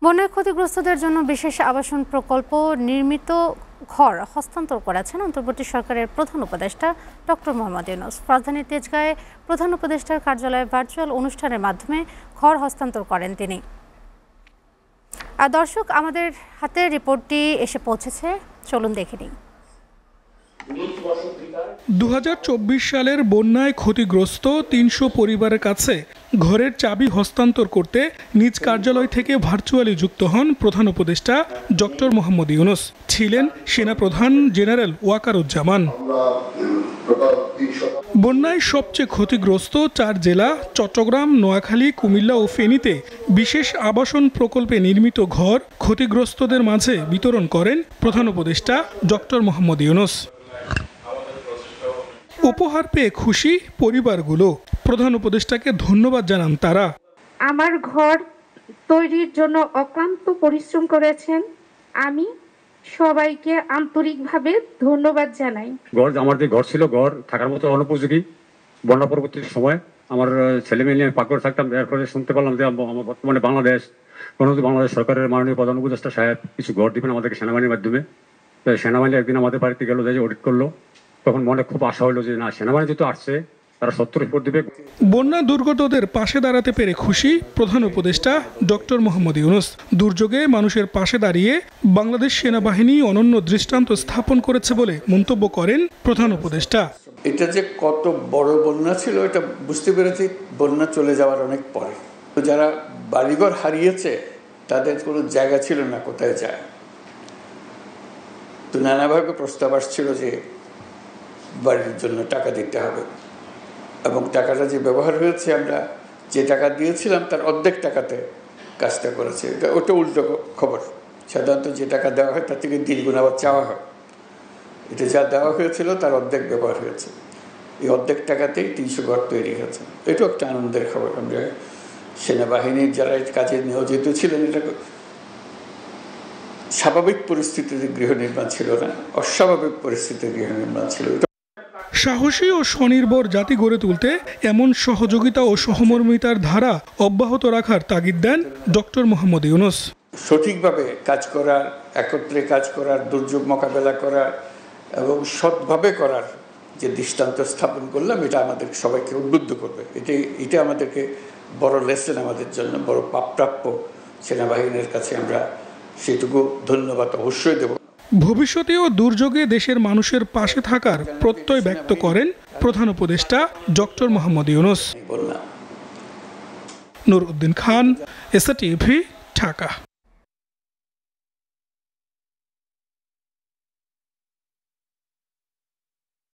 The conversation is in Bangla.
বন্যায় ক্ষতিগ্রস্তদের জন্য বিশেষ আবাসন প্রকল্প নির্মিত ঘর হস্তান্তর করেছেন অন্তর্বর্তী সরকারের প্রধান উপদেষ্টা ডক্টর মোহাম্মদ ইউনূস। রাজধানীর তেজগাঁয়ে প্রধান উপদেষ্টার কার্যালয়ে ভার্চুয়াল অনুষ্ঠানের মাধ্যমে ঘর হস্তান্তর করেন তিনি। আর দর্শক, আমাদের হাতে রিপোর্টটি এসে পৌঁছেছে, চলুন দেখে নিই। 2024 সালের বন্যায় ক্ষতিগ্রস্ত 300 পরিবারের কাছে ঘরের চাবি হস্তান্তর করতে নিজ কার্যালয় থেকে ভার্চুয়ালি যুক্ত হন প্রধান উপদেষ্টা ডক্টর মোহাম্মদ ইউনূস। ছিলেন সেনাপ্রধান জেনারেল ওয়াকারুজ্জামান। বন্যায় সবচেয়ে ক্ষতিগ্রস্ত 4 জেলা চট্টগ্রাম, নোয়াখালী, কুমিল্লা ও ফেনীতে বিশেষ আবাসন প্রকল্পে নির্মিত ঘর ক্ষতিগ্রস্তদের মাঝে বিতরণ করেন প্রধান উপদেষ্টা ডক্টর মোহাম্মদ ইউনূস। উপহার পেয়ে খুশি পরিবারগুলো। প্রধান উপদেষ্টাকে ধন্যবাদ জানান তারা। আমার ঘর তৈরির জন্য অক্লান্ত পরিশ্রম করেছেন, আমি সবাইকে আন্তরিকভাবে ধন্যবাদ জানাই। আমার যে ঘর ছিল, ঘর থাকার মতো অনুপযোগী। বন্যা পরবর্তী সময় আমার ছেলে মেয়ে নিয়ে পাকড়ে থাকতাম। এরপরে শুনতে পারলাম যে বর্তমানে বাংলাদেশ সরকারের মাননীয় প্রধান উপদেষ্টা সাহেব কিছু ঘর দিবেন আমাদেরকে সেনাবাহিনীর মাধ্যমে। সেনাবাহিনী একদিন আমাদের বাড়িতে গেল, যে অডিট করলো, তখন মনে খুব আশা হলো যে না, সেনাবাহিনী যেহেতু আসছে তারা 70 রিপোর্ট দিবে। বন্যা দুর্গতদের পাশে দাঁড়াতে পেরে খুশি প্রধান উপদেষ্টা ডক্টর মোহাম্মদ ইউনূস। দুর্যোগে মানুষের পাশে দাঁড়িয়ে বাংলাদেশ সেনাবাহিনী অনন্য দৃষ্টান্ত স্থাপন করেছে বলে মন্তব্য করেন প্রধান উপদেষ্টা। এটা যে কত বড় বন্যা ছিল এটা বুঝতে পেরেছি বন্যা চলে যাওয়ার অনেক পরে। যারা বাড়িঘর হারিয়েছে তাদের কোনো জায়গা ছিল না কোথায় যায়, তো নানাভাবে প্রস্তাব আসছিল যে বাড়ির জন্য টাকা দিতে হবে, এবং টাকাটা যে ব্যবহার হয়েছে, আমরা যে টাকা দিয়েছিলাম তার অর্ধেক টাকাতে কাজটা করেছে। ওটা উল্টো খবর। সাধারণত যে টাকা দেওয়া হয় তার থেকে দ্বিগুণ আবার চাওয়া হয়। এটা যা দেওয়া হয়েছিল তার অর্ধেক ব্যবহার হয়েছে। এই অর্ধেক টাকাতেই 300 ঘর তৈরি হয়েছে। এটাও একটা আনন্দের খবর। আমরা সেনাবাহিনীর যারা এই কাজে নিয়োজিত ছিলেন, এটা স্বাভাবিক পরিস্থিতিতে গৃহ নির্মাণ ছিল না, অস্বাভাবিক পরিস্থিতিতে গৃহ নির্মাণ ছিল। সাহসী ও স্বনির্ভর জাতি গড়ে তুলতে এমন সহযোগিতা ও সহমর্মিতার ধারা অব্যাহত রাখার তাগিদ দেন ডক্টর মোহাম্মদ ইউনূস। সঠিকভাবে কাজ করার, একত্রে কাজ করার, দুর্যোগ মোকাবেলা করার এবং সৎভাবে করার যে দৃষ্টান্ত স্থাপন করলাম, এটা আমাদের সবাইকে উদ্বুদ্ধ করবে। এটা আমাদেরকে বড় লেসন, আমাদের জন্য বড় প্রাপ্য। সেনাবাহিনীর কাছে আমরা সেটুকু ধন্যবাদ অবশ্যই দেব। ভবিষ্যতেও দুর্যোগে দেশের মানুষের পাশে থাকার প্রত্যয় ব্যক্ত করেন প্রধান উপদেষ্টা ডক্টর মোহাম্মদ ইউনূস। নূর উদ্দিন খান, এসএটিভি, ঢাকা।